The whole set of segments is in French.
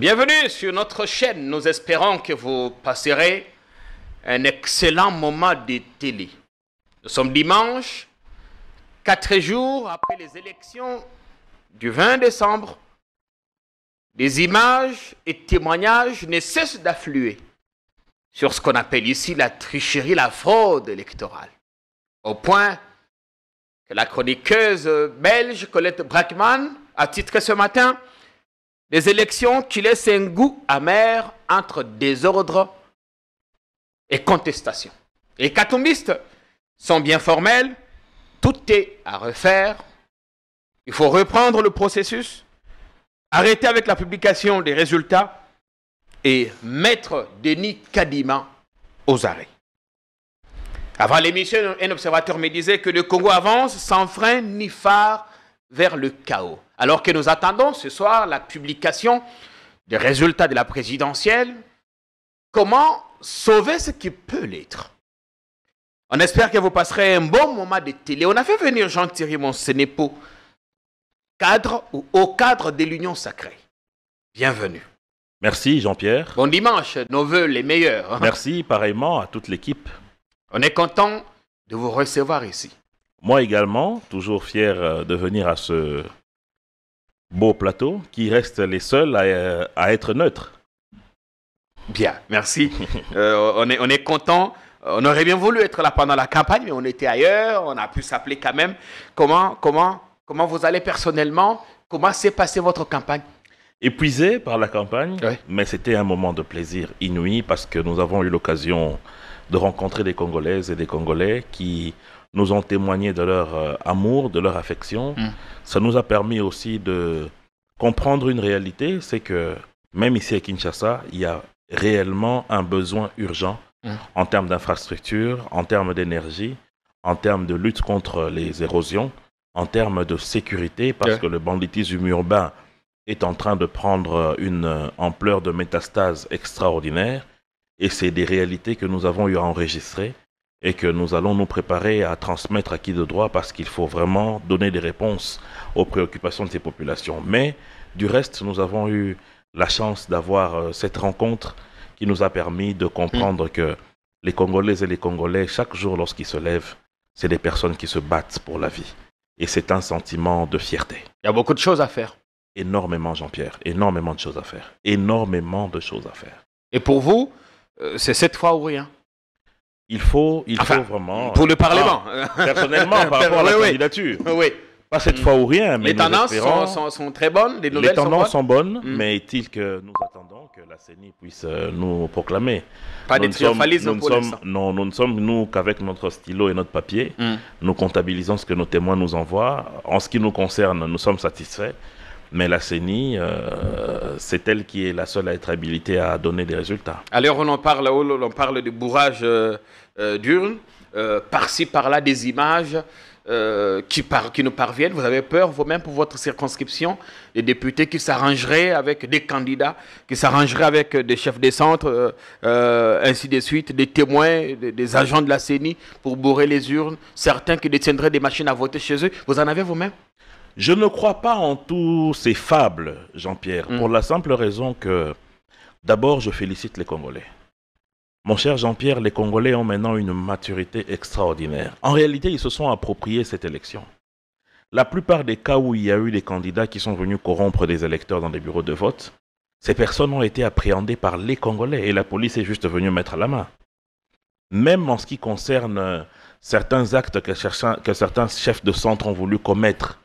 Bienvenue sur notre chaîne. Nous espérons que vous passerez un excellent moment de télé. Nous sommes dimanche, 4 jours après les élections du 20 décembre. Des images et témoignages ne cessent d'affluer sur ce qu'on appelle ici la tricherie, la fraude électorale. Au point que la chroniqueuse belge Colette Braeckman a titré ce matin des élections qui laissent un goût amer entre désordre et contestation. Les catombistes sont bien formels, tout est à refaire. Il faut reprendre le processus, arrêter avec la publication des résultats et mettre Denis Kadima aux arrêts. Avant l'émission, un observateur me disait que le Congo avance sans frein ni phare vers le chaos. Alors que nous attendons ce soir la publication des résultats de la présidentielle, comment sauver ce qui peut l'être? On espère que vous passerez un bon moment de télé. On a fait venir Jean-Thierry Monsenepo, cadre ou haut cadre de l'Union sacrée. Bienvenue. Merci Jean-Pierre. Bon dimanche, nos voeux les meilleurs. Merci pareillement à toute l'équipe. On est content de vous recevoir ici. Moi également, toujours fier de venir à ce beau plateau qui reste les seuls à être neutres. Bien, merci. On est content. On aurait bien voulu être là pendant la campagne, mais on était ailleurs. On a pu s'appeler quand même. Comment vous allez personnellement? Comment s'est passée votre campagne? Épuisé par la campagne, oui. Mais c'était un moment de plaisir inouï parce que nous avons eu l'occasion de rencontrer des Congolaises et des Congolais qui nous ont témoigné de leur amour, de leur affection. Ça nous a permis aussi de comprendre une réalité, c'est que même ici à Kinshasa, il y a réellement un besoin urgent en termes d'infrastructure, en termes d'énergie, en termes de lutte contre les érosions, en termes de sécurité, parce que le banditisme urbain est en train de prendre une ampleur de métastase extraordinaire. Et c'est des réalités que nous avons eu à enregistrer et que nous allons nous préparer à transmettre à qui de droit parce qu'il faut vraiment donner des réponses aux préoccupations de ces populations. Mais du reste, nous avons eu la chance d'avoir cette rencontre qui nous a permis de comprendre que les Congolaises et les Congolais, chaque jour lorsqu'ils se lèvent, c'est des personnes qui se battent pour la vie. Et c'est un sentiment de fierté. Il y a beaucoup de choses à faire. Énormément, Jean-Pierre. Énormément de choses à faire. Énormément de choses à faire. Et pour vous, c'est cette fois ou rien? Il faut vraiment... Pour le Parlement. Personnellement, par rapport à la candidature. Oui. Pas cette fois ou rien, mais les tendances sont très bonnes, les nouvelles sont bonnes, mais est-il que nous attendons que la CENI puisse nous proclamer? Pas de triomphalisme pour l'instant. Non, nous ne sommes, nous, qu'avec notre stylo et notre papier, nous comptabilisons ce que nos témoins nous envoient. En ce qui nous concerne, nous sommes satisfaits. Mais la CENI, c'est elle qui est la seule à être habilitée à donner des résultats. Alors on parle de bourrage d'urnes, par-ci, par-là, des images qui nous parviennent. Vous avez peur, vous-même, pour votre circonscription, des députés qui s'arrangeraient avec des candidats, qui s'arrangeraient avec des chefs des centres, ainsi de suite, des témoins, des agents de la CENI pour bourrer les urnes, certains qui détiendraient des machines à voter chez eux. Vous en avez vous-même? Je ne crois pas en tous ces fables, Jean-Pierre, pour la simple raison que, d'abord, je félicite les Congolais. Mon cher Jean-Pierre, les Congolais ont maintenant une maturité extraordinaire. En réalité, ils se sont appropriés cette élection. La plupart des cas où il y a eu des candidats qui sont venus corrompre des électeurs dans des bureaux de vote, ces personnes ont été appréhendées par les Congolais et la police est juste venue mettre la main. Même en ce qui concerne certains actes que certains chefs de centre ont voulu commettre,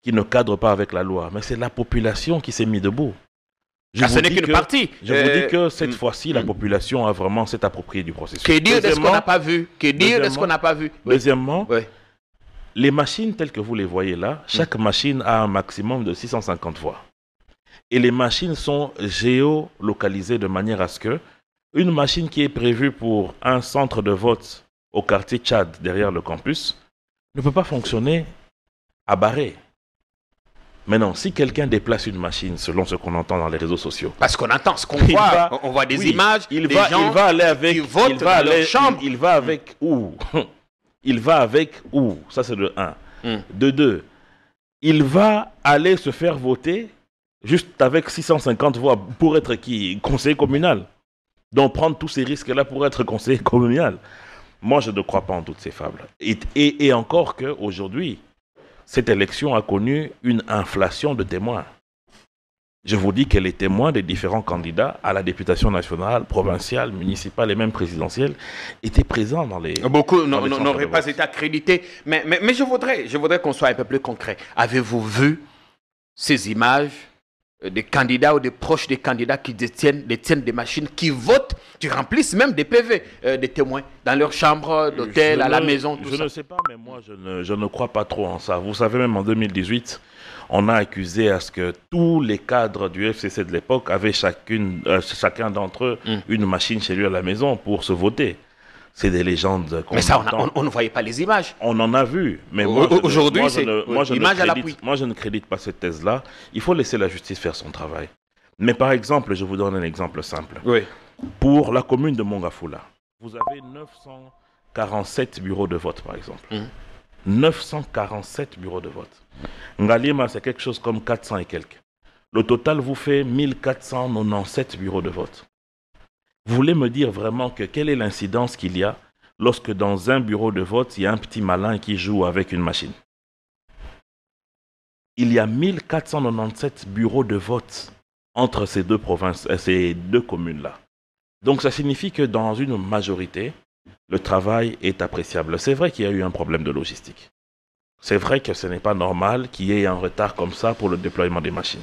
qui ne cadrent pas avec la loi. Mais c'est la population qui s'est mise debout. Ce n'est qu'une partie. Je vous dis que cette fois-ci, la population a vraiment s'est appropriée du processus. Que dire de ce qu'on n'a pas vu? Que dire de ce qu'on n'a pas vu? Deuxièmement, les machines telles que vous les voyez là, chaque machine a un maximum de 650 voix. Et les machines sont géolocalisées de manière à ce que une machine qui est prévue pour un centre de vote au quartier Tchad, derrière le campus, ne peut pas fonctionner à Barré. Maintenant, si quelqu'un déplace une machine, selon ce qu'on entend dans les réseaux sociaux... Parce qu'on entend ce qu'on voit, on voit des images, des gens qui votent dans leur chambre. Il va avec où? Il va avec où? Ça, c'est de 1. De 2, il va aller se faire voter juste avec 650 voix pour être qui? Conseiller communal. Donc prendre tous ces risques-là pour être conseiller communal. Moi, je ne crois pas en toutes ces fables. Et encore qu'aujourd'hui, cette élection a connu une inflation de témoins. Je vous dis que les témoins des différents candidats à la députation nationale, provinciale, municipale et même présidentielle étaient présents dans les... Beaucoup n'auraient pas été accrédités. Mais je voudrais qu'on soit un peu plus concret. Avez-vous vu ces images des candidats ou des proches des candidats qui détiennent des machines, qui votent, qui remplissent même des PV, des témoins, dans leur chambre d'hôtel, à la maison, tout ça? Je ne sais pas, mais moi, je ne crois pas trop en ça. Vous savez, même en 2018, on a accusé à ce que tous les cadres du FCC de l'époque avaient chacun d'entre eux une machine chez lui à la maison pour se voter. C'est des légendes. Mais ça, on ne voyait pas les images. On en a vu. Mais aujourd'hui, c'est image à l'appui. Moi, je ne crédite pas cette thèse-là. Il faut laisser la justice faire son travail. Mais par exemple, je vous donne un exemple simple. Oui. Pour la commune de Mongafula, vous avez 947 bureaux de vote, par exemple. 947 bureaux de vote. Ngalima, c'est quelque chose comme 400 et quelques. Le total vous fait 1497 bureaux de vote. Vous voulez me dire vraiment que quelle est l'incidence qu'il y a lorsque dans un bureau de vote, il y a un petit malin qui joue avec une machine? Il y a 1497 bureaux de vote entre ces deux provinces, ces deux communes-là. Donc ça signifie que dans une majorité, le travail est appréciable. C'est vrai qu'il y a eu un problème de logistique. C'est vrai que ce n'est pas normal qu'il y ait un retard comme ça pour le déploiement des machines.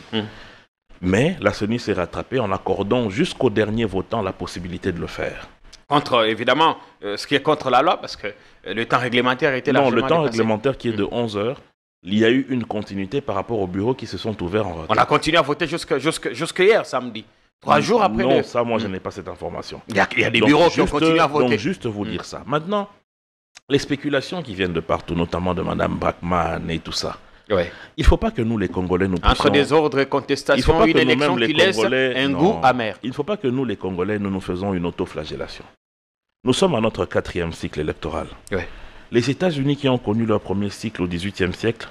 Mais la CENI s'est rattrapée en accordant jusqu'au dernier votant la possibilité de le faire. Contre, évidemment, ce qui est contre la loi, parce que le temps réglementaire était largement dépassé. Non, le temps dépassé. réglementaire qui est de 11 heures, il y a eu une continuité par rapport aux bureaux qui se sont ouverts en retard. On a continué à voter jusque hier, samedi. 3 jours après. Non, ça, moi, je n'ai pas cette information. Il y a des bureaux qui ont continué à voter. Donc, juste vous dire ça. Maintenant, les spéculations qui viennent de partout, notamment de Mme Brackman et tout ça, ouais. Il ne faut pas que nous, les Congolais, nous puissions... Entre des ordres et contestations, une élection qui laisse un goût amer. Il ne faut pas que nous, les Congolais, nous faisons une autoflagellation. Nous sommes à notre 4e cycle électoral. Ouais. Les États-Unis qui ont connu leur premier cycle au XVIIIe siècle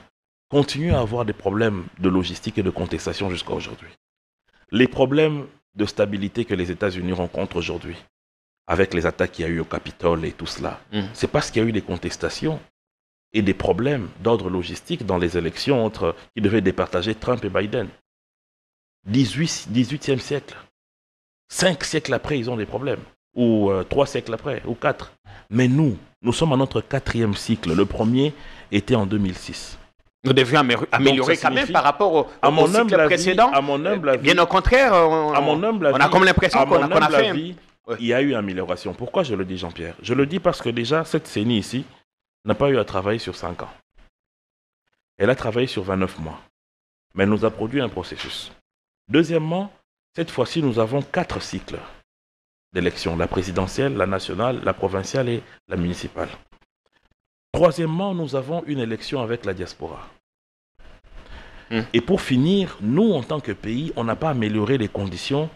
continuent à avoir des problèmes de logistique et de contestation jusqu'à aujourd'hui. Les problèmes de stabilité que les États-Unis rencontrent aujourd'hui, avec les attaques qu'il y a eu au Capitole et tout cela, c'est parce qu'il y a eu des contestations et des problèmes d'ordre logistique dans les élections qui devaient départager Trump et Biden. 18e siècle. 5 siècles après, ils ont des problèmes. Ou 3 siècles après, ou 4. Mais nous sommes à notre 4e cycle. Le premier était en 2006. Nous devions améliorer quand même par rapport au cycle précédent. À mon humble avis, bien au contraire, on a comme l'impression qu'on a fait... Il y a eu amélioration. Pourquoi je le dis, Jean-Pierre? Je le dis parce que déjà, cette CENI ici n'a pas eu à travailler sur 5 ans. Elle a travaillé sur 29 mois. Mais elle nous a produit un processus. Deuxièmement, cette fois-ci, nous avons 4 cycles d'élections. La présidentielle, la nationale, la provinciale et la municipale. Troisièmement, nous avons une élection avec la diaspora. Et pour finir, nous, en tant que pays, on n'a pas amélioré les conditions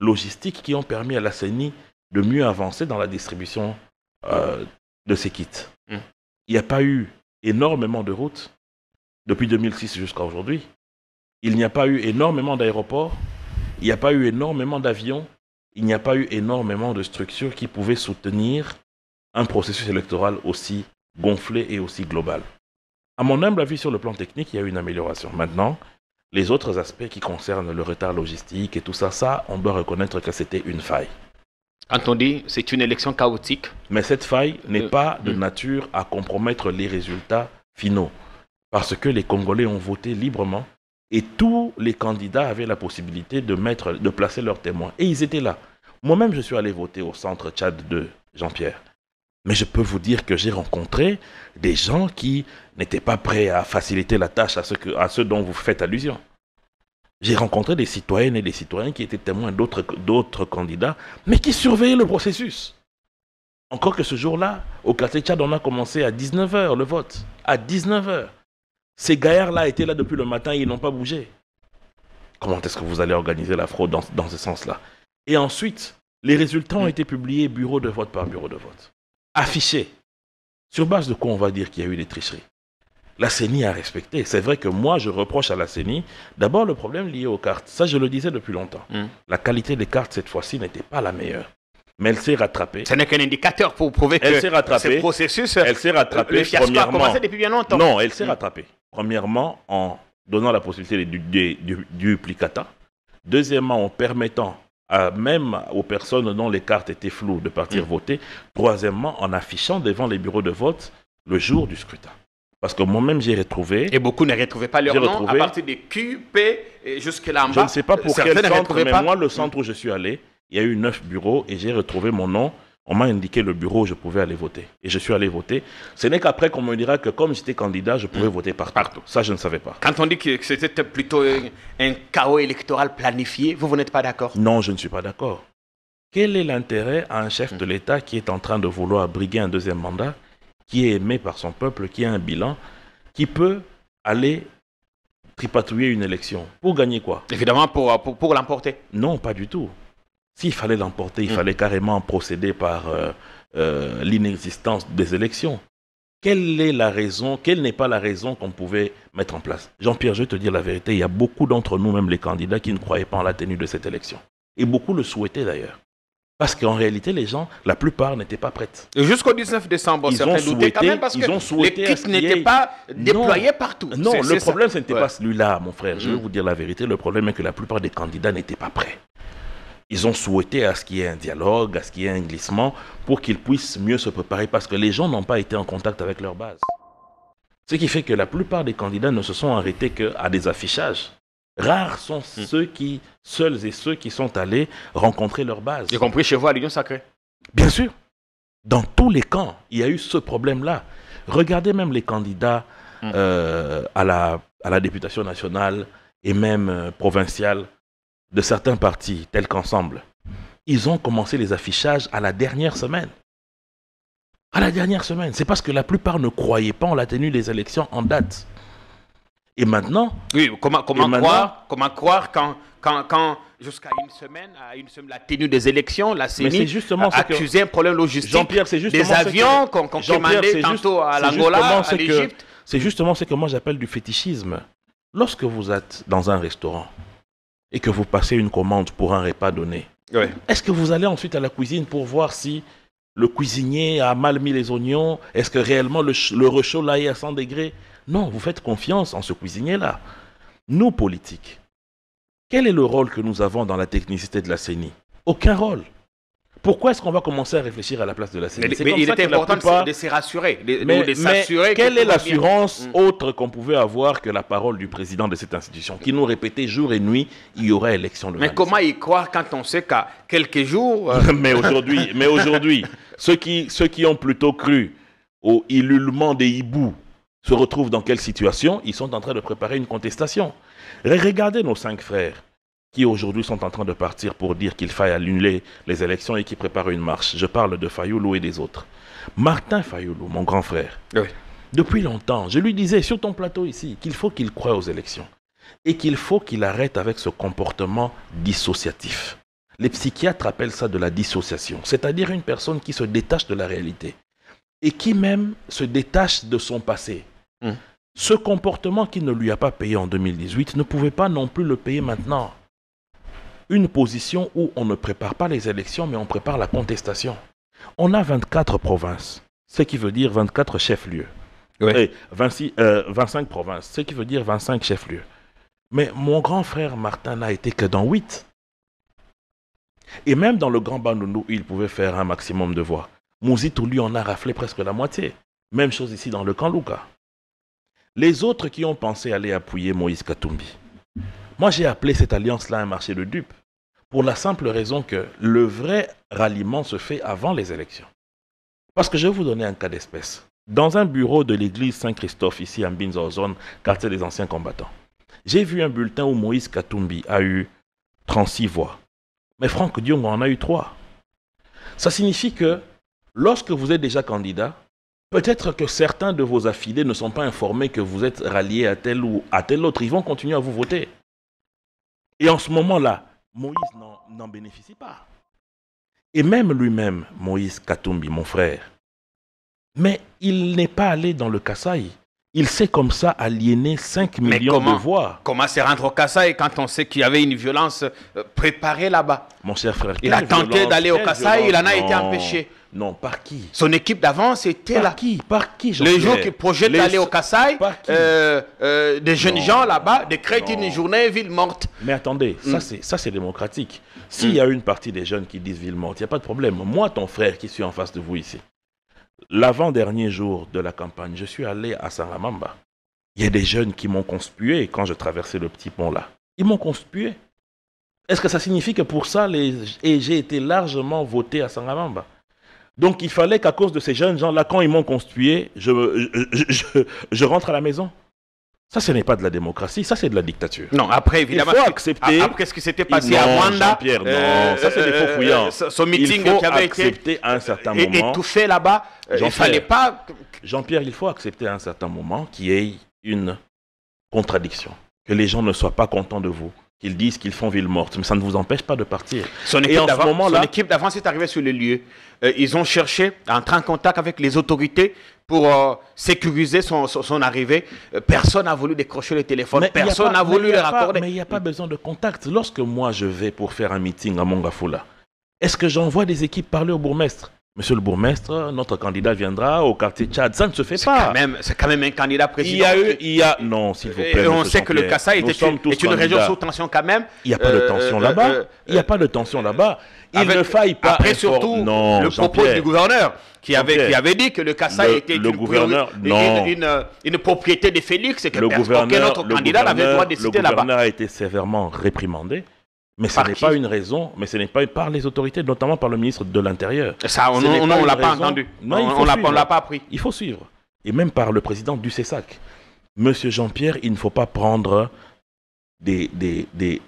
logistiques qui ont permis à la CENI de mieux avancer dans la distribution de ces kits. Il n'y a pas eu énormément de routes depuis 2006 jusqu'à aujourd'hui. Il n'y a pas eu énormément d'aéroports. Il n'y a pas eu énormément d'avions. Il n'y a pas eu énormément de structures qui pouvaient soutenir un processus électoral aussi gonflé et aussi global. À mon humble avis, sur le plan technique, il y a eu une amélioration. Maintenant, les autres aspects qui concernent le retard logistique et tout ça, on doit reconnaître que c'était une faille. Quand on dit c'est une élection chaotique. Mais cette faille n'est pas de nature à compromettre les résultats finaux. Parce que les Congolais ont voté librement et tous les candidats avaient la possibilité de placer leurs témoins. Et ils étaient là. Moi-même, je suis allé voter au centre Tchad 2, Jean-Pierre. Mais je peux vous dire que j'ai rencontré des gens qui n'étaient pas prêts à faciliter la tâche à ceux dont vous faites allusion. J'ai rencontré des citoyennes et des citoyens qui étaient témoins d'autres candidats, mais qui surveillaient le processus. Encore que ce jour-là, au quartier Tchad, on a commencé à 19h le vote. À 19h. Ces gaillards-là étaient là depuis le matin et ils n'ont pas bougé. Comment est-ce que vous allez organiser la fraude dans ce sens-là? Et ensuite, les résultats ont été publiés bureau de vote par bureau de vote. Affichés. Sur base de quoi on va dire qu'il y a eu des tricheries? La CENI a respecté. C'est vrai que moi, je reproche à la CENI, d'abord le problème lié aux cartes. Ça, je le disais depuis longtemps. La qualité des cartes, cette fois-ci, n'était pas la meilleure. Mais elle s'est rattrapée. Ce n'est qu'un indicateur pour prouver que ce processus, elle s'est rattrapée, le fiasco a commencé depuis bien longtemps. Non, elle s'est rattrapée. Premièrement, en donnant la possibilité du duplicata. Deuxièmement, en permettant même aux personnes dont les cartes étaient floues de partir voter. Troisièmement, en affichant devant les bureaux de vote le jour du scrutin. Parce que moi-même, j'ai retrouvé... Et beaucoup ne retrouvaient pas leur nom à partir des Q, P, et jusque là en bas. Je ne sais pas pour quel centre, mais moi, le centre où je suis allé, il y a eu 9 bureaux et j'ai retrouvé mon nom. On m'a indiqué le bureau où je pouvais aller voter. Et je suis allé voter. Ce n'est qu'après qu'on me dira que comme j'étais candidat, je pouvais voter partout. Ça, je ne savais pas. Quand on dit que c'était plutôt un chaos électoral planifié, vous n'êtes pas d'accord? Non, je ne suis pas d'accord. Quel est l'intérêt à un chef de l'État qui est en train de vouloir briguer un deuxième mandat, qui est aimé par son peuple, qui a un bilan, qui peut aller tripatouiller une élection? Pour gagner quoi? Évidemment, pour l'emporter. Non, pas du tout. S'il fallait l'emporter, il fallait carrément procéder par l'inexistence des élections. Quelle est la raison, quelle n'est pas la raison qu'on pouvait mettre en place? Jean-Pierre, je vais te dire la vérité, il y a beaucoup d'entre nous, même les candidats, qui ne croyaient pas en la tenue de cette élection. Et beaucoup le souhaitaient d'ailleurs. Parce qu'en réalité, les gens, la plupart n'étaient pas prêtes. Jusqu'au 19 décembre, certains doutaient quand même parce que les kits n'étaient pas déployés partout. Non, le problème, ce n'était pas celui-là, mon frère. Je vais vous dire la vérité. Le problème est que la plupart des candidats n'étaient pas prêts. Ils ont souhaité à ce qu'il y ait un dialogue, à ce qu'il y ait un glissement, pour qu'ils puissent mieux se préparer, parce que les gens n'ont pas été en contact avec leur base. Ce qui fait que la plupart des candidats ne se sont arrêtés qu'à des affichages. Rares sont seuls et ceux qui sont allés rencontrer leur base. Y compris chez vous à l'Union Sacrée. Bien sûr. Dans tous les camps, il y a eu ce problème-là. Regardez même les candidats à la députation nationale et même provinciale de certains partis, tels qu'Ensemble. Ils ont commencé les affichages à la dernière semaine. À la dernière semaine. C'est parce que la plupart ne croyaient pas en la tenue des élections en date. Et maintenant... Oui, comment croire quand jusqu'à une semaine, la tenue des élections, la CENI a accusé un problème logistique, Jean-Pierre, c'est justement des avions qu'on commandait tantôt à l'Angola, à l'Égypte. C'est justement ce que moi j'appelle du fétichisme. Lorsque vous êtes dans un restaurant et que vous passez une commande pour un repas donné, est-ce que vous allez ensuite à la cuisine pour voir si le cuisinier a mal mis les oignons? Est-ce que réellement le rechaud là est à 100 degrés? Non, vous faites confiance en ce cuisinier-là. Nous, politiques, quel est le rôle que nous avons dans la technicité de la CENI? Aucun rôle. Pourquoi est-ce qu'on va commencer à réfléchir à la place de la CENI? Mais il était important de se rassurer. Mais quelle est l'assurance autre qu'on pouvait avoir que la parole du président de cette institution, qui nous répétait jour et nuit, il y aura élection le 26. Mais comment y croire quand on sait qu'à quelques jours... Mais aujourd'hui, ceux qui ont plutôt cru au ululement des hiboux se retrouvent dans quelle situation? Ils sont en train de préparer une contestation. Regardez nos 5 frères qui aujourd'hui sont en train de partir pour dire qu'il faille annuler les élections et qui préparent une marche. Je parle de Fayoulou et des autres. Martin Fayoulou, mon grand frère, depuis longtemps, je lui disais sur ton plateau ici qu'il faut qu'il croie aux élections et qu'il faut qu'il arrête avec ce comportement dissociatif. Les psychiatres appellent ça de la dissociation, c'est-à-dire une personne qui se détache de la réalité et qui même se détache de son passé. Ce comportement qui ne lui a pas payé en 2018 ne pouvait pas non plus le payer maintenant. Une position où on ne prépare pas les élections, mais on prépare la contestation. On a 24 provinces, ce qui veut dire 24 chefs-lieux. 25 provinces, ce qui veut dire 25 chefs-lieux. Mais mon grand frère Martin n'a été que dans 8. Et même dans le Grand Bandundu, il pouvait faire un maximum de voix. Mouzitou, lui, en a raflé presque la moitié. Même chose ici dans le Kanlouka. Les autres qui ont pensé aller appuyer Moïse Katumbi. Moi, j'ai appelé cette alliance-là un marché de dupes. Pour la simple raison que le vrai ralliement se fait avant les élections. Parce que je vais vous donner un cas d'espèce. Dans un bureau de l'église Saint-Christophe, ici à Mbinza-Ozone, quartier des anciens combattants, j'ai vu un bulletin où Moïse Katumbi a eu 36 voix. Mais Franck Diongo en a eu 3. Ça signifie que lorsque vous êtes déjà candidat, peut-être que certains de vos affiliés ne sont pas informés que vous êtes rallié à tel ou à tel autre. Ils vont continuer à vous voter. Et en ce moment-là, Moïse n'en bénéficie pas. Et même lui-même, Moïse Katumbi, mon frère, mais il n'est pas allé dans le Kasaï. Il sait comme ça aliéner 5 millions de voix. Comment se rendre au Kasaï quand on sait qu'il y avait une violence préparée là-bas? Mon cher frère, il a tenté d'aller au Kasaï, il en a été empêché. Non, par qui? Son équipe d'avance était là. Par qui Le jour qu'il projette d'aller au Kasaï, des jeunes gens là-bas décrètent une journée ville morte. Mais attendez, ça c'est démocratique. S'il y a une partie des jeunes qui disent ville morte, il n'y a pas de problème. Moi, ton frère qui suis en face de vous ici, l'avant-dernier jour de la campagne, je suis allé à Saramamba. Il y a des jeunes qui m'ont conspué quand je traversais le petit pont là. Ils m'ont conspué. Est-ce que ça signifie que pour ça, j'ai été largement voté à Saramamba? Donc il fallait qu'à cause de ces jeunes gens-là, quand ils m'ont conspué, je rentre à la maison. Ça, ce n'est pas de la démocratie, ça c'est de la dictature. Non, après évidemment, il faut accepter. Après ce qui s'était passé à Rwanda, Jean-Pierre, non, ça c'est des faux fouillants. Son meeting qui avait été à un certain moment, étouffé là-bas, il ne fallait pas... Jean-Pierre, il faut accepter à un certain moment qu'il y ait une contradiction, que les gens ne soient pas contents de vous, qu'ils disent qu'ils font ville morte, mais ça ne vous empêche pas de partir. Son équipe d'avance est arrivée sur le lieu. Ils ont cherché à entrer en contact avec les autorités pour sécuriser son arrivée. Personne n'a voulu décrocher le téléphone, personne n'a voulu le raccorder. Mais il n'y a pas besoin de contact. Lorsque moi je vais pour faire un meeting à Mongafula, est-ce que j'envoie des équipes parler au bourgmestre? Monsieur le bourgmestre, notre candidat viendra au quartier Tchad. Ça ne se fait pas. C'est quand même un candidat président. Non, s'il vous plaît. Et on sait que le Kasaï est une région sous tension quand même. Il n'y a pas de tension là-bas. Il n'y a pas de tension là-bas. Il ne faille pas. Après, surtout, le propos du gouverneur qui avait dit que le Kasaï était une propriété de Félix et que aucun autre candidat n'avait le droit de décider là-bas. Le gouverneur a été sévèrement réprimandé. Mais ce n'est pas une raison, mais ce n'est pas par les autorités, notamment par le ministre de l'Intérieur. Ça, on ne l'a pas entendu. Non, on ne l'a pas appris. Il faut suivre. Et même par le président du CESAC. Monsieur Jean-Pierre, il ne faut pas prendre des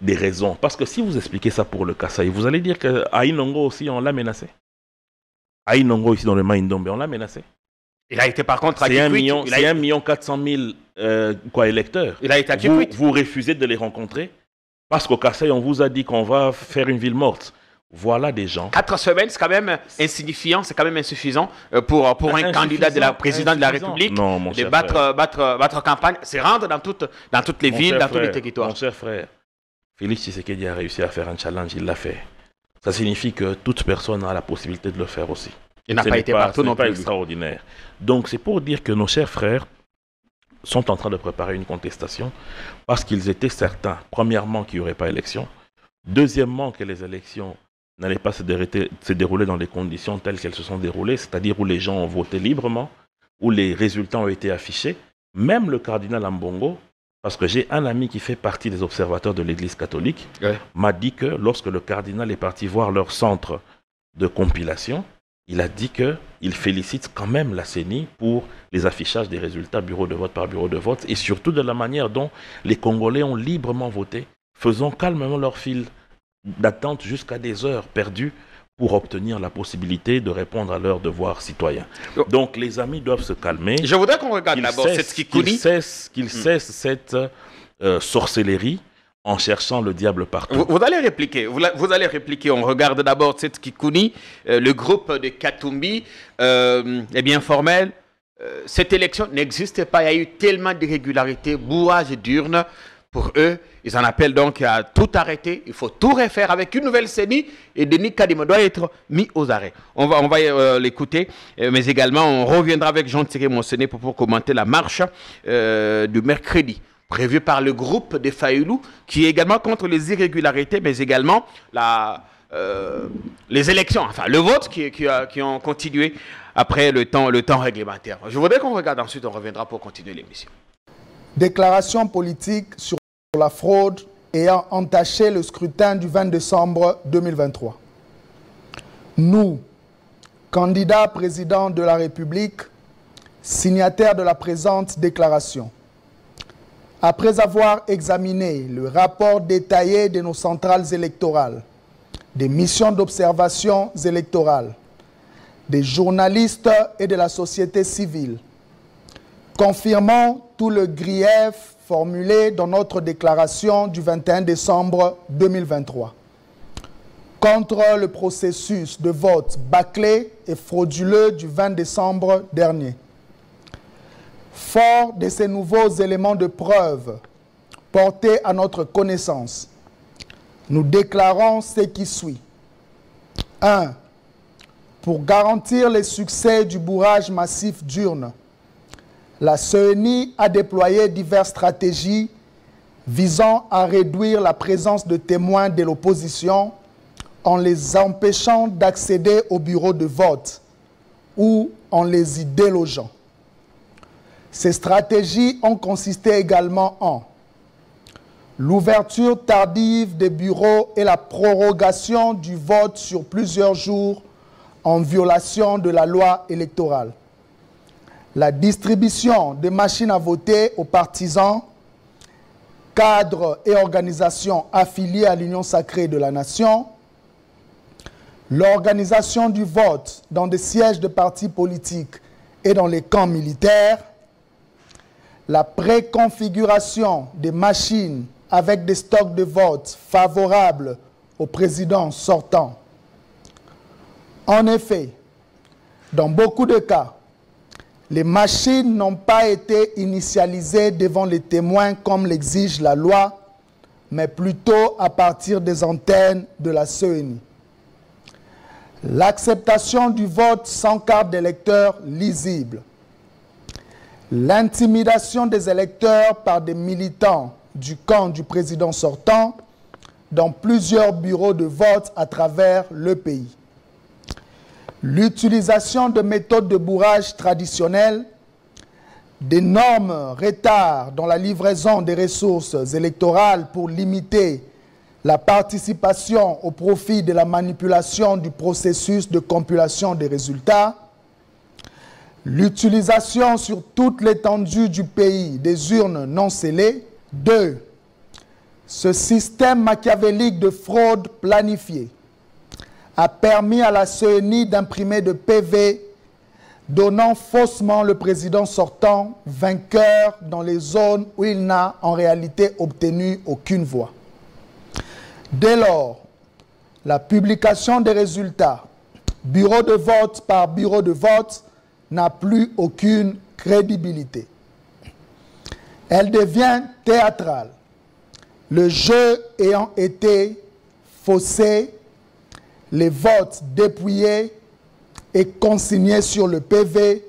raisons. Parce que si vous expliquez ça pour le Kasaï, vous allez dire qu'à Inongo aussi, on l'a menacé. À Inongo, ici dans le Maïndombe, on l'a menacé. Il a été par contre à C'est 1,4 million électeurs. Il a été à vous refusez de les rencontrer parce qu'au Kasaï, on vous a dit qu'on va faire une ville morte. Voilà des gens. 4 semaines, c'est quand même insignifiant, c'est quand même insuffisant pour un candidat de la président de la République de battre campagne. C'est rendre dans toutes les villes, dans tous les territoires. Mon cher frère, Félix Tshisekedi a réussi à faire un challenge, il l'a fait. Ça signifie que toute personne a la possibilité de le faire aussi. Il n'a pas été partout non plus. Ce n'est pas extraordinaire. Donc c'est pour dire que nos chers frères sont en train de préparer une contestation parce qu'ils étaient certains, premièrement, qu'il n'y aurait pas élection, deuxièmement, que les élections n'allaient pas se dérouler dans les conditions telles qu'elles se sont déroulées, c'est-à-dire où les gens ont voté librement, où les résultats ont été affichés. Même le cardinal Ambongo, parce que j'ai un ami qui fait partie des observateurs de l'Église catholique, m'a dit que lorsque le cardinal est parti voir leur centre de compilation, il a dit qu'il félicite quand même la CENI pour les affichages des résultats bureau de vote par bureau de vote et surtout de la manière dont les Congolais ont librement voté, faisant calmement leur file d'attente jusqu'à des heures perdues pour obtenir la possibilité de répondre à leurs devoirs citoyens. Donc les amis doivent se calmer. Je voudrais qu'on regarde d'abord cette qu'ils cessent cette sorcellerie en cherchant le diable partout. Vous allez répliquer. On regarde d'abord cette Kikouni, le groupe de Katumbi est bien formel. Cette élection n'existait pas. Il y a eu tellement d'irrégularités, bourrage d'urnes. Pour eux, ils en appellent donc à tout arrêter. Il faut tout refaire avec une nouvelle CENI et Denis Kadima doit être mis aux arrêts. On va l'écouter, mais également on reviendra avec Jean-Thierry Monsené pour commenter la marche du mercredi prévue par le groupe des Fayoulou qui est également contre les irrégularités, mais également les élections, enfin le vote qui ont continué après le temps réglementaire. Je voudrais qu'on regarde ensuite, on reviendra pour continuer l'émission. Déclaration politique sur la fraude ayant entaché le scrutin du 20 décembre 2023. Nous, candidats président de la République, signataires de la présente déclaration, après avoir examiné le rapport détaillé de nos centrales électorales, des missions d'observation électorales, des journalistes et de la société civile, confirmant tout le grief formulé dans notre déclaration du 21 décembre 2023 contre le processus de vote bâclé et frauduleux du 20 décembre dernier. Fort de ces nouveaux éléments de preuve portés à notre connaissance, nous déclarons ce qui suit. 1. Pour garantir le succès du bourrage massif d'urnes, la CENI a déployé diverses stratégies visant à réduire la présence de témoins de l'opposition en les empêchant d'accéder au bureau de vote ou en les y délogeant. Ces stratégies ont consisté également en l'ouverture tardive des bureaux et la prorogation du vote sur plusieurs jours en violation de la loi électorale, la distribution des machines à voter aux partisans, cadres et organisations affiliées à l'Union sacrée de la nation, l'organisation du vote dans des sièges de partis politiques et dans les camps militaires, la préconfiguration des machines avec des stocks de vote favorables au président sortant. En effet, dans beaucoup de cas, les machines n'ont pas été initialisées devant les témoins comme l'exige la loi, mais plutôt à partir des antennes de la CENI. L'acceptation du vote sans carte d'électeur lisible, l'intimidation des électeurs par des militants du camp du président sortant dans plusieurs bureaux de vote à travers le pays, l'utilisation de méthodes de bourrage traditionnelles, d'énormes retards dans la livraison des ressources électorales pour limiter la participation au profit de la manipulation du processus de compilation des résultats, l'utilisation sur toute l'étendue du pays des urnes non scellées. 2. Ce système machiavélique de fraude planifiée a permis à la CENI d'imprimer de PV donnant faussement le président sortant vainqueur dans les zones où il n'a en réalité obtenu aucune voix. Dès lors, la publication des résultats, bureau de vote par bureau de vote, n'a plus aucune crédibilité. Elle devient théâtrale, le jeu ayant été faussé, les votes dépouillés et consignés sur le PV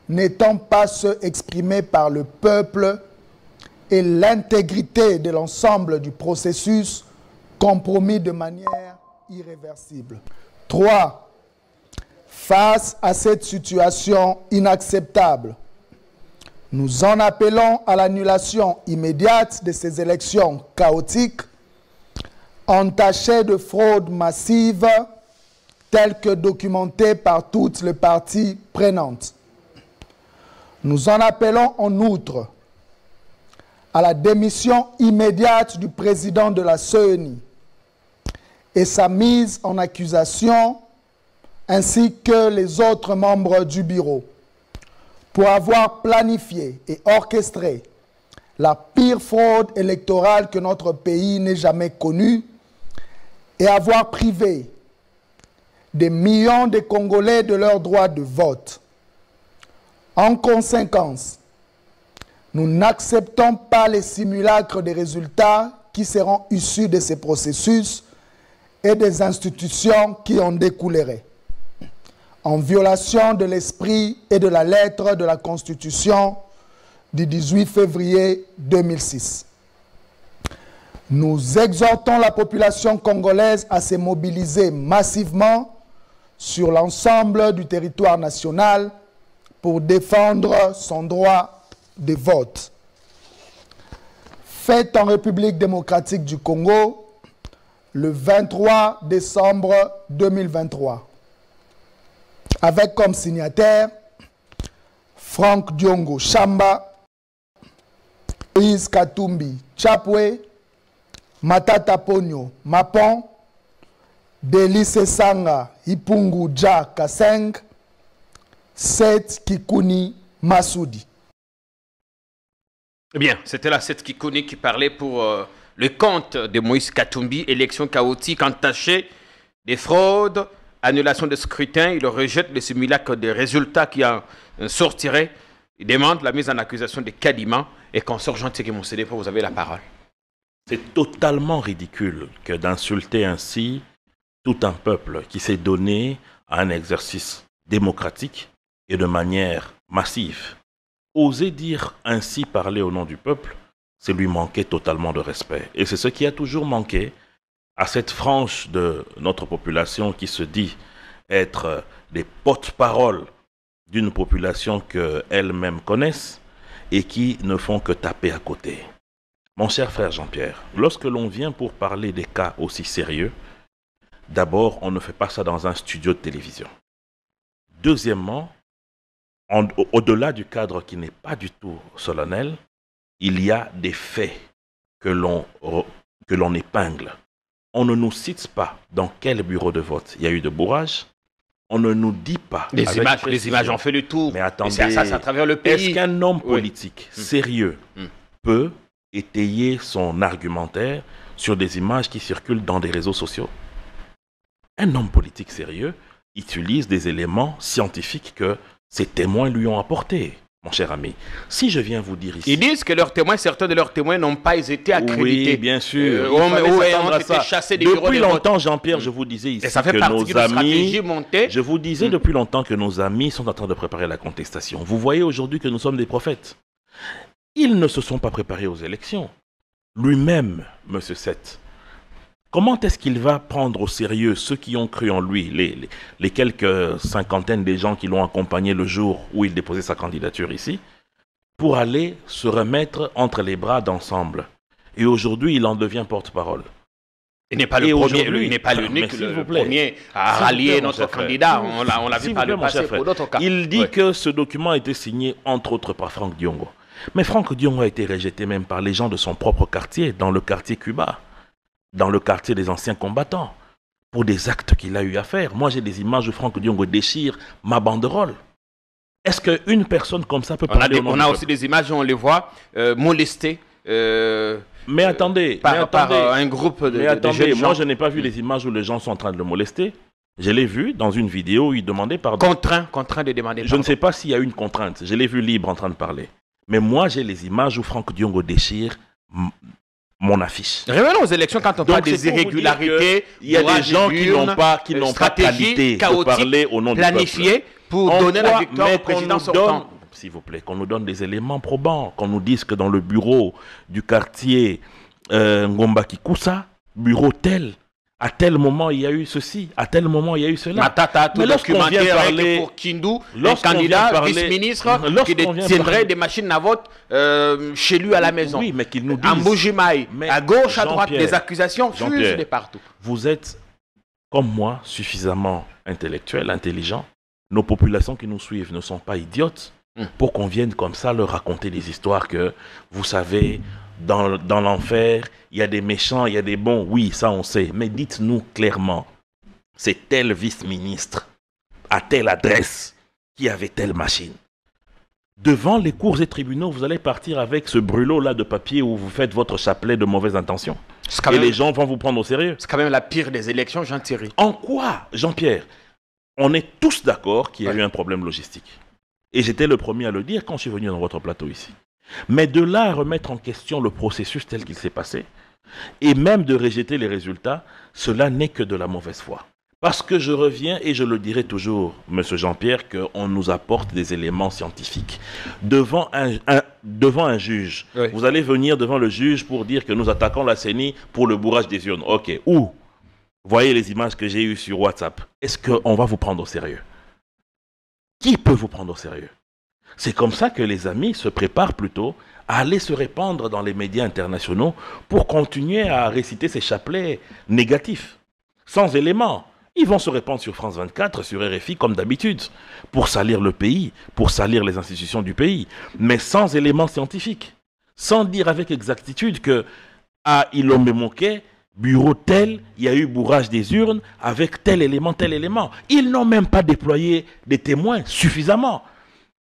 n'étant pas ceux exprimés par le peuple et l'intégrité de l'ensemble du processus compromis de manière irréversible. 3. Face à cette situation inacceptable, nous en appelons à l'annulation immédiate de ces élections chaotiques, entachées de fraude massive, telles que documentées par toutes les parties prenantes. Nous en appelons en outre à la démission immédiate du président de la CENI et sa mise en accusation, ainsi que les autres membres du bureau, pour avoir planifié et orchestré la pire fraude électorale que notre pays n'ait jamais connue et avoir privé des millions de Congolais de leur droit de vote. En conséquence, nous n'acceptons pas les simulacres des résultats qui seront issus de ces processus et des institutions qui en découleraient, en violation de l'esprit et de la lettre de la Constitution du 18 février 2006. Nous exhortons la population congolaise à se mobiliser massivement sur l'ensemble du territoire national pour défendre son droit de vote. Fête en République démocratique du Congo, le 23 décembre 2023. Avec comme signataires Franck Diongo Chamba, Moïse Katumbi Chapwe, Matata Ponyo Mapon, Delice Sanga Ipungu Dja Kaseng, Seth Kikuni Massoudi. Eh bien, c'était la Seth Kikuni qui parlait pour le compte de Moïse Katumbi, élection chaotique entachée des fraudes, annulation de scrutin. Il rejette le simulacre des résultats qui en sortiraient Il demande la mise en accusation de Kadima et consort Jean Tseke Mossédé. Vous avez la parole. C'est totalement ridicule que d'insulter ainsi tout un peuple qui s'est donné à un exercice démocratique et de manière massive. Oser dire ainsi parler au nom du peuple, c'est lui manquer totalement de respect. Et c'est ce qui a toujours manqué à cette frange de notre population qui se dit être des porte-paroles d'une population qu'elles-mêmes connaissent et qui ne font que taper à côté. Mon cher frère Jean-Pierre, lorsque l'on vient pour parler des cas aussi sérieux, d'abord, on ne fait pas ça dans un studio de télévision. Deuxièmement, au-delà du cadre qui n'est pas du tout solennel, il y a des faits que l'on épingle. On ne nous cite pas dans quel bureau de vote il y a eu de bourrage. On ne nous dit pas. Les images ont fait le tour. Mais attendez, c'est à travers le pays. Est-ce qu'un homme politique sérieux peut étayer son argumentaire sur des images qui circulent dans des réseaux sociaux? Un homme politique sérieux utilise des éléments scientifiques que ses témoins lui ont apportés, mon cher ami. Si je viens vous dire ici... Ils disent que leurs témoins, certains de leurs témoins n'ont pas été accrédités. Oui, bien sûr. Ont été chassés des bureaux de vote. Depuis longtemps, Jean-Pierre, je vous disais ici et ça fait que nos amis... montée. Je vous disais depuis longtemps que nos amis sont en train de préparer la contestation. Vous voyez aujourd'hui que nous sommes des prophètes. Ils ne se sont pas préparés aux élections. Lui-même, M. Seth, comment est-ce qu'il va prendre au sérieux ceux qui ont cru en lui, les quelques cinquantaines des gens qui l'ont accompagné le jour où il déposait sa candidature ici, pour aller se remettre entre les bras d'ensemble? Et aujourd'hui, il en devient porte-parole. Il n'est pas le premier, lui, il n'est pas l'unique, le premier à rallier notre candidat. On l'a vu par le passé pour d'autres cas. Il dit que ce document a été signé, entre autres, par Franck Diongo. Mais Franck Diongo a été rejeté même par les gens de son propre quartier, dans le quartier Cuba, dans le quartier des anciens combattants, pour des actes qu'il a eu à faire. Moi, j'ai des images où Franck Diongo déchire ma banderole. Est-ce qu'une personne comme ça peut parler au nom du peuple? On a aussi des images où on les voit molestés. Mais attendez, par un groupe de jeunes gens. Moi, je n'ai pas vu les images où les gens sont en train de le molester. Je l'ai vu dans une vidéo où il demandait pardon. Contraint de demander pardon. Je ne sais pas s'il y a une contrainte. Je l'ai vu libre en train de parler. Mais moi, j'ai les images où Franck Diongo déchire mon affiche. Revenons aux élections quand on parle des irrégularités. Il y a des gens qui n'ont pas qualité de parler au nom du peuple. Planifié pour donner la victoire au président sortant. S'il vous plaît, qu'on nous donne des éléments probants, qu'on nous dise que dans le bureau du quartier Ngomba Kikusa, bureau tel, à tel moment il y a eu ceci, à tel moment il y a eu cela. Matata, tout documenté avec pour Kindu, un candidat vice-ministre qui détiendrait des machines à vote chez lui à la maison. Oui, mais qu'il nous dise. En Bougimaï, à gauche, à droite, des accusations fusent de partout. Vous êtes, comme moi, suffisamment intellectuel, intelligent. Nos populations qui nous suivent ne sont pas idiotes pour qu'on vienne comme ça leur raconter des histoires que, vous savez, dans l'enfer, il y a des méchants, il y a des bons. Oui, ça on sait. Mais dites-nous clairement, c'est tel vice-ministre à telle adresse qui avait telle machine. Devant les cours et tribunaux, vous allez partir avec ce brûlot-là de papier où vous faites votre chapelet de mauvaises intentions. Et les gens vont vous prendre au sérieux. C'est quand même la pire des élections, Jean-Thierry. En quoi, Jean-Pierre? On est tous d'accord qu'il y a eu un problème logistique. Et j'étais le premier à le dire quand je suis venu dans votre plateau ici. Mais de là à remettre en question le processus tel qu'il s'est passé, et même de rejeter les résultats, cela n'est que de la mauvaise foi. Parce que je reviens, et je le dirai toujours, M. Jean-Pierre, qu'on nous apporte des éléments scientifiques. Devant un juge, vous allez venir devant le juge pour dire que nous attaquons la CENI pour le bourrage des urnes. Ok, où? Voyez les images que j'ai eues sur WhatsApp. Est-ce qu'on va vous prendre au sérieux? Qui peut vous prendre au sérieux? C'est comme ça que les amis se préparent plutôt à aller se répandre dans les médias internationaux pour continuer à réciter ces chapelets négatifs, sans éléments. Ils vont se répandre sur France 24, sur RFI comme d'habitude, pour salir le pays, pour salir les institutions du pays, mais sans éléments scientifiques, sans dire avec exactitude que à Ilombe-Moké, bureau tel, il y a eu bourrage des urnes avec tel élément, tel élément. Ils n'ont même pas déployé des témoins suffisamment.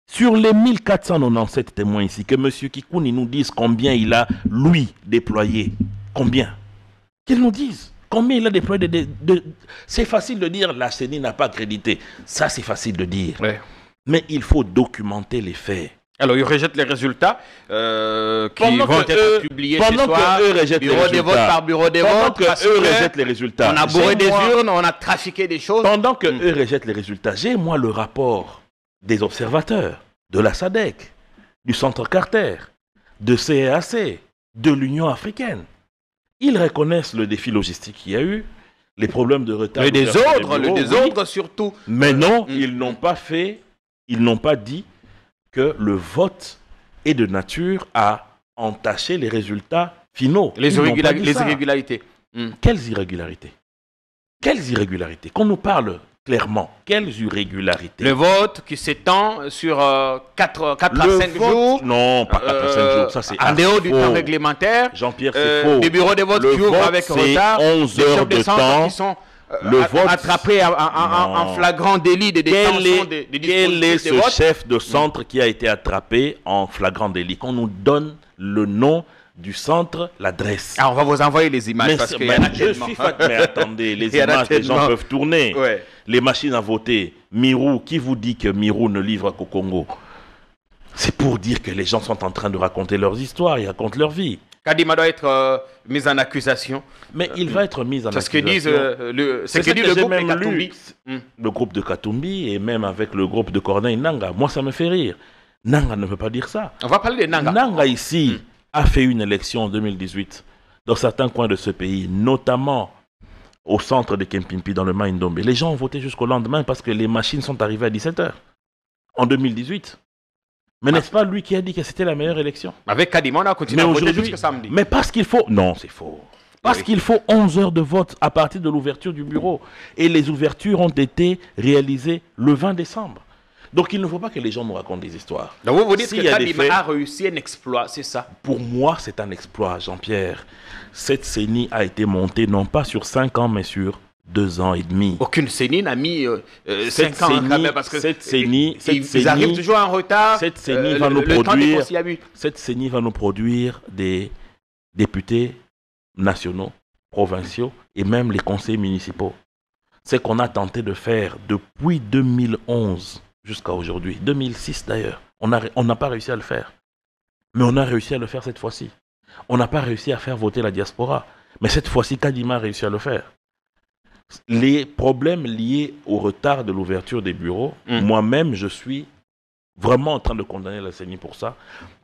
Sur les 1497 témoins ici, que M. Kikouni nous dise combien il a, lui, déployé. Combien? Qu'ils nous disent. Combien il a déployé C'est facile de dire la CENI n'a pas crédité. Ça, c'est facile de dire. Ouais. Mais il faut documenter les faits. Alors, ils rejettent les résultats qui Pendant vont que être eux- publiés pendant ce soir. que eux rejettent les Bureau des votes résultats. par bureau des Pendant votes. que parce eux que rejettent les résultats. On a bourré des J'ai, moi- urnes, on a trafiqué des choses. Pendant que eux rejettent les résultats, j'ai moi le rapport des observateurs, de la SADC, du Centre Carter, de CEAC, de l'Union africaine. Ils reconnaissent le défi logistique qu'il y a eu, les problèmes de retard. Le d'ouverture des désordre, le bureaux, désordre oui. surtout. Mais non, Mm. ils n'ont pas dit que le vote est de nature à entacher les résultats finaux. Les Ils n'ont pas dit ça. irrégularités. Quelles irrégularités? Quelles irrégularités? Qu'on nous parle clairement. Quelles irrégularités? Le vote qui s'étend sur 4 à Le 5 vote- jours. Non, pas 4 à 5 jours. Ça, c'est en dehors du faux. temps réglementaire. Jean-Pierre, c'est faux. Des bureaux de vote Le qui ouvrent vote, avec c'est retard. 11 des heures chefs de centre temps. qui sont Le vote- attrapés en Non. flagrant délit de détention des Quel est dispositifs ce de vote. chef de centre qui a été attrapé en flagrant délit? Qu'on nous donne le nom du centre, l'adresse. Ah, on va vous envoyer les images Mais parce c'est- qu'il y en a je tellement. suis mais attendez, les Il y en a images, les gens tellement. peuvent tourner. Ouais. Les machines à voter. Mirou, qui vous dit que Mirou ne livre qu'au Congo? C'est pour dire que les gens sont en train de raconter leurs histoires, ils racontent leur vie. Kadima doit être mis en accusation. Mais il va être mis en C'est ce que accusation. disent C'est ce que dit le j'ai groupe de même Katumbi. lu, le groupe de Katumbi et même avec le groupe de Corneille Nanga. Moi, ça me fait rire. Nanga ne peut pas dire ça. On va parler de Nanga. Nanga ici a fait une élection en 2018 dans certains coins de ce pays, notamment au centre de Kempimpi, dans le Maïndombe. Les gens ont voté jusqu'au lendemain parce que les machines sont arrivées à 17h en 2018. Mais n'est-ce pas lui qui a dit que c'était la meilleure élection? Avec Kadima, on a continué à voter jusqu'à samedi. Mais parce qu'il faut... Non, c'est faux. Parce qu'il faut 11 heures de vote à partir de l'ouverture du bureau. Et les ouvertures ont été réalisées le 20 décembre. Donc il ne faut pas que les gens nous racontent des histoires. Donc vous dites S'il que y a des Kadima faits- a réussi un exploit, c'est ça? Pour moi, c'est un exploit, Jean-Pierre. Cette CENI a été montée non pas sur 5 ans, mais sur 2 ans et demi. Aucune CENI n'a mis 5 Cette ans CENI quand même parce que cette CENI ils arrivent toujours en retard. Cette CENI va nous le temps des produire... conciliabule. Cette CENI va nous produire des députés nationaux, provinciaux et même les conseils municipaux. C'est qu'on a tenté de faire depuis 2011 jusqu'à aujourd'hui, 2006 d'ailleurs. On n'a pas réussi à le faire. Mais on a réussi à le faire cette fois-ci. On n'a pas réussi à faire voter la diaspora. Mais cette fois-ci, Kadima a réussi à le faire. Les problèmes liés au retard de l'ouverture des bureaux, moi-même, je suis vraiment en train de condamner la CENI pour ça,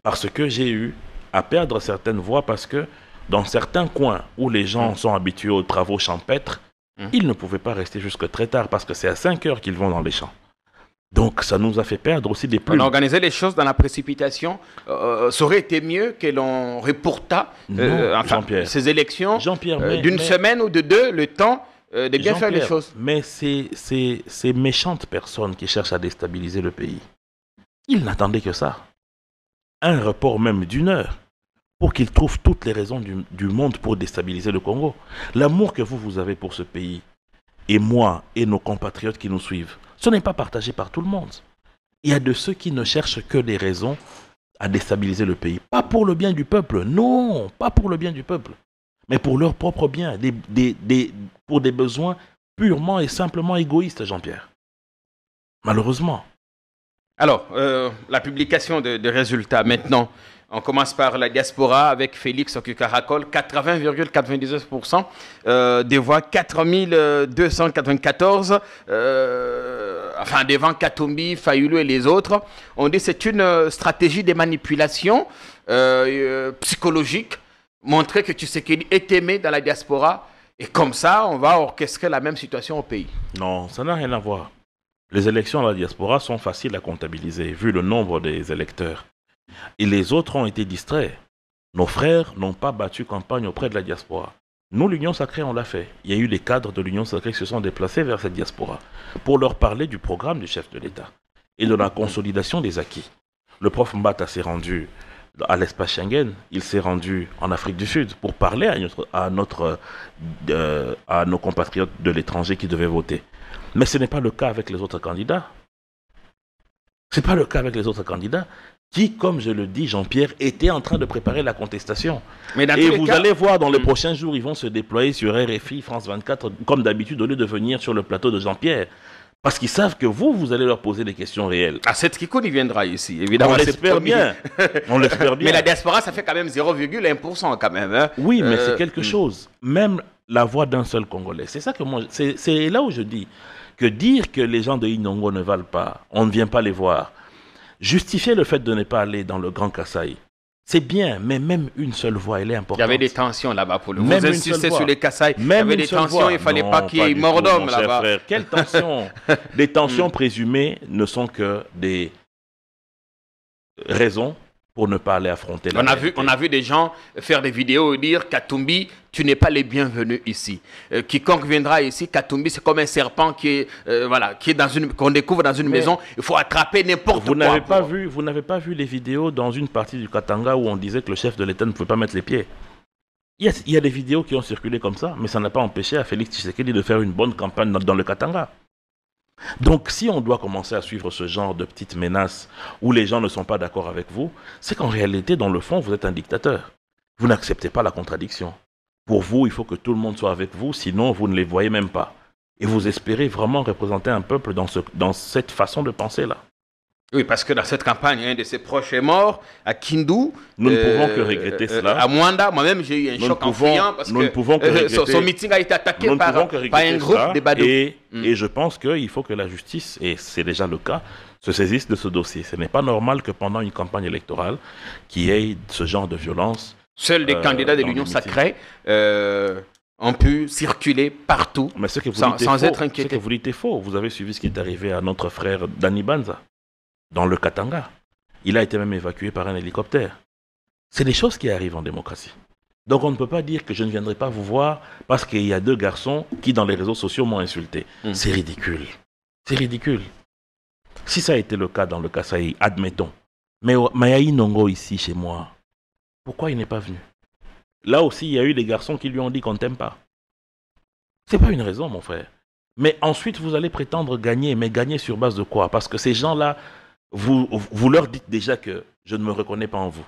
parce que j'ai eu à perdre certaines voix, parce que dans certains coins où les gens sont habitués aux travaux champêtres, ils ne pouvaient pas rester jusque très tard, parce que c'est à 5 heures qu'ils vont dans les champs. Donc ça nous a fait perdre aussi des On plumes. a organisé les choses dans la précipitation. Ça aurait été mieux que l'on reporta Non, Jean-Pierre. ces élections Jean-Pierre, d'une semaine ou de deux, le temps de bien faire les Jean-Pierre, choses. Mais ces méchantes personnes qui cherchent à déstabiliser le pays, ils n'attendaient que ça. Un report même d'1 heure pour qu'ils trouvent toutes les raisons du monde pour déstabiliser le Congo. L'amour que vous avez pour ce pays, et moi et nos compatriotes qui nous suivent, ce n'est pas partagé par tout le monde. Il y a de ceux qui ne cherchent que des raisons à déstabiliser le pays. Pas pour le bien du peuple, non, pas pour le bien du peuple, mais pour leur propre bien, pour des besoins purement et simplement égoïstes, Jean-Pierre. Malheureusement. Alors, la publication des résultats maintenant. On commence par la diaspora avec Félix Okukarakol, 80,99% des voix, 4294, enfin devant Katumbi, Fayulu et les autres. On dit que c'est une stratégie de manipulation psychologique, montrer que Tshisekedi est aimé dans la diaspora et comme ça, on va orchestrer la même situation au pays. Non, ça n'a rien à voir. Les élections à la diaspora sont faciles à comptabiliser, vu le nombre des électeurs. Et les autres ont été distraits. Nos frères n'ont pas battu campagne auprès de la diaspora. Nous, l'Union Sacrée, on l'a fait. Il y a eu des cadres de l'Union Sacrée qui se sont déplacés vers cette diaspora pour leur parler du programme du chef de l'État et de la consolidation des acquis. Le prof Mbata s'est rendu à l'espace Schengen, il s'est rendu en Afrique du Sud pour parler à nos compatriotes de l'étranger qui devaient voter. Mais ce n'est pas le cas avec les autres candidats. Ce n'est pas le cas avec les autres candidats qui, comme je le dis, Jean-Pierre, étaient en train de préparer la contestation. Mais dans et tous les vous cas, allez voir dans les prochains jours, ils vont se déployer sur RFI, France 24, comme d'habitude, au lieu de venir sur le plateau de Jean-Pierre. Parce qu'ils savent que vous allez leur poser des questions réelles. Ah, Seth Kikuni viendra ici, évidemment. On l'espère bien. On l'espère bien. Mais la diaspora, ça fait quand même 0,1% quand même. Hein. Oui, mais c'est quelque chose. Même la voix d'un seul Congolais. C'est ça que moi, c'est là où je dis que dire que les gens de Inongo ne valent pas, on ne vient pas les voir, justifier le fait de ne pas aller dans le Grand Kasaï, c'est bien, mais même une seule voix, elle est importante. Il y avait des tensions là-bas pour le. Même vous insistez sur les Kasaï. Il y avait des tensions, voix. Il ne fallait non, pas qu'il y ait mort d'homme là-bas. Quelles tensions? Des tensions présumées ne sont que des raisons pour ne pas aller affronter la réalité. On a vu des gens faire des vidéos et dire Katumbi, tu n'es pas les bienvenus ici. Quiconque viendra ici, Katumbi, c'est comme un serpent qui est qu'on découvre dans une maison. Il faut attraper n'importe quoi. Vous n'avez pas vu les vidéos dans une partie du Katanga où on disait que le chef de l'État ne pouvait pas mettre les pieds. Il y a des vidéos qui ont circulé comme ça, mais ça n'a pas empêché à Félix Tshisekedi de faire une bonne campagne dans le Katanga. Donc, si on doit commencer à suivre ce genre de petites menaces où les gens ne sont pas d'accord avec vous, c'est qu'en réalité, dans le fond, vous êtes un dictateur. Vous n'acceptez pas la contradiction. Pour vous, il faut que tout le monde soit avec vous, sinon vous ne les voyez même pas. Et vous espérez vraiment représenter un peuple dans cette façon de penser-là. Oui, parce que dans cette campagne, un de ses proches est mort à Kindu. Nous ne pouvons que regretter cela. À Mwanda, moi-même, j'ai eu un choc en fuyant parce que son meeting a été attaqué par un groupe de badauds. Et je pense qu'il faut que la justice, et c'est déjà le cas, se saisisse de ce dossier. Ce n'est pas normal que pendant une campagne électorale, qu'il y ait ce genre de violence. Seuls les candidats de l'Union sacrée ont pu circuler partout sans être inquiétés. Ce que vous dites est faux. Vous avez suivi ce qui est arrivé à notre frère Dani Banza dans le Katanga. Il a été même évacué par un hélicoptère. C'est des choses qui arrivent en démocratie. Donc on ne peut pas dire que je ne viendrai pas vous voir parce qu'il y a 2 garçons qui dans les réseaux sociaux m'ont insulté. C'est ridicule. C'est ridicule. Si ça a été le cas dans le Kasaï, admettons. Mais Mayaï Nongo ici chez moi, pourquoi il n'est pas venu? Là aussi, il y a eu des garçons qui lui ont dit qu'on ne t'aime pas. C'est pas une raison, mon frère. Mais ensuite, vous allez prétendre gagner, mais gagner sur base de quoi? Parce que ces gens-là, vous leur dites déjà que je ne me reconnais pas en vous.